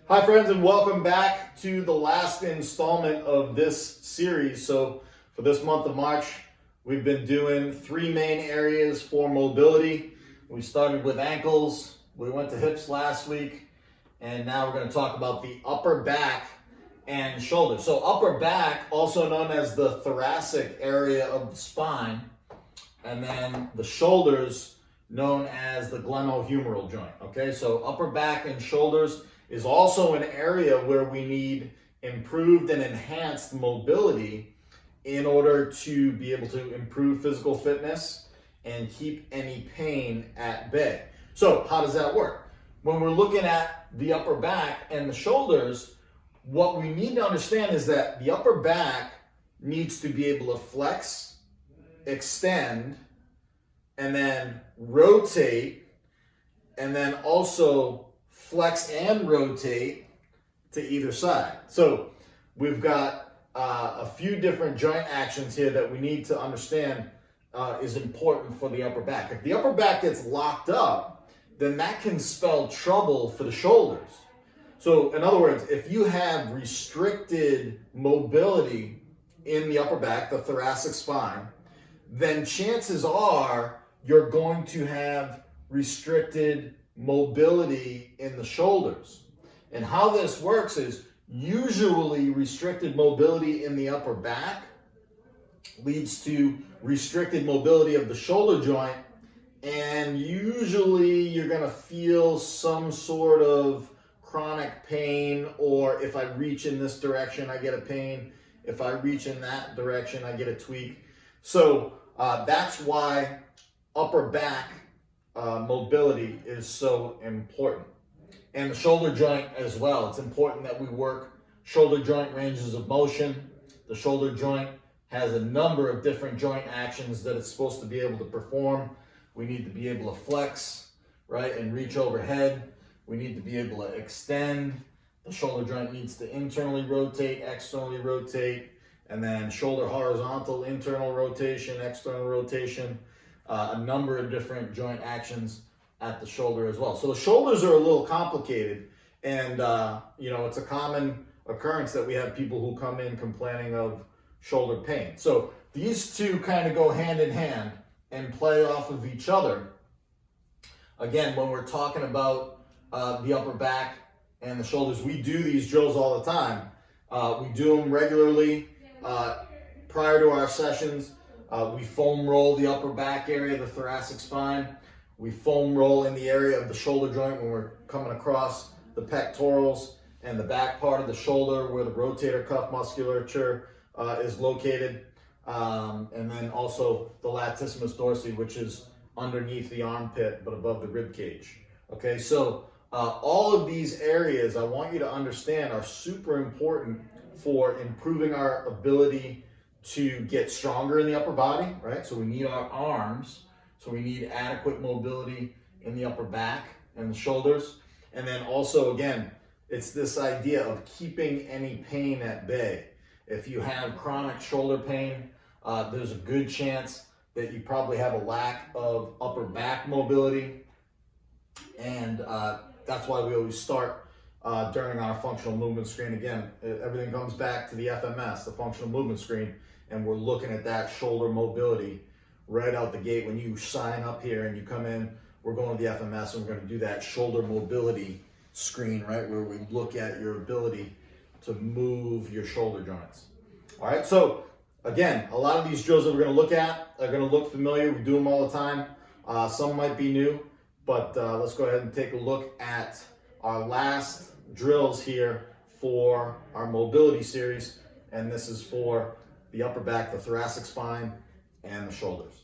Hi friends, and welcome back to the last installment of this series. So for this month of March, we've been doing three main areas for mobility. We started with ankles, we went to hips last week, and now we're going to talk about the upper back and shoulders. So upper back, also known as the thoracic area of the spine, and then the shoulders, known as the glenohumeral joint. Okay, so upper back and shoulders is also an area where we need improved and enhanced mobility in order to be able to improve physical fitness and keep any pain at bay. So how does that work? When we're looking at the upper back and the shoulders, what we need to understand is that the upper back needs to be able to flex, extend, and then rotate, and then also flex and rotate to either side. So we've got a few different joint actions here that we need to understand is important for the upper back. If the upper back gets locked up, then that can spell trouble for the shoulders. So in other words, if you have restricted mobility in the upper back, the thoracic spine, then chances are you're going to have restricted mobility in the shoulders. And how this works is usually restricted mobility in the upper back leads to restricted mobility of the shoulder joint, and usually you're going to feel some sort of chronic pain, or if I reach in this direction I get a pain, if I reach in that direction I get a tweak. So that's why upper back mobility is so important. And the shoulder joint as well. It's important that we work shoulder joint ranges of motion. The shoulder joint has a number of different joint actions that it's supposed to be able to perform. We need to be able to flex, right, and reach overhead. We need to be able to extend. The shoulder joint needs to internally rotate, externally rotate, and then shoulder horizontal, internal rotation, external rotation. A number of different joint actions at the shoulder as well. So the shoulders are a little complicated, and it's a common occurrence that we have people who come in complaining of shoulder pain. So these two kind of go hand in hand and play off of each other. Again, when we're talking about the upper back and the shoulders, we do these drills all the time. We do them regularly prior to our sessions. We foam roll the upper back area of the thoracic spine. We foam roll in the area of the shoulder joint when we're coming across the pectorals and the back part of the shoulder where the rotator cuff musculature is located. And then also the latissimus dorsi, which is underneath the armpit but above the rib cage. Okay, so all of these areas I want you to understand are super important for improving our ability to get stronger in the upper body, right? So we need our arms, so we need adequate mobility in the upper back and the shoulders. And then also, again, it's this idea of keeping any pain at bay. If you have chronic shoulder pain, there's a good chance that you probably have a lack of upper back mobility. And that's why we always start during our functional movement screen. Again, everything comes back to the FMS, the functional movement screen, and we're looking at that shoulder mobility right out the gate. When you sign up here and you come in, we're going to the FMS and we're going to do that shoulder mobility screen, right, where we look at your ability to move your shoulder joints. All right, so again, a lot of these drills that we're going to look at are going to look familiar. We do them all the time. Some might be new, but let's go ahead and take a look at our last drills here for our mobility series, and this is for the upper back, the thoracic spine, and the shoulders.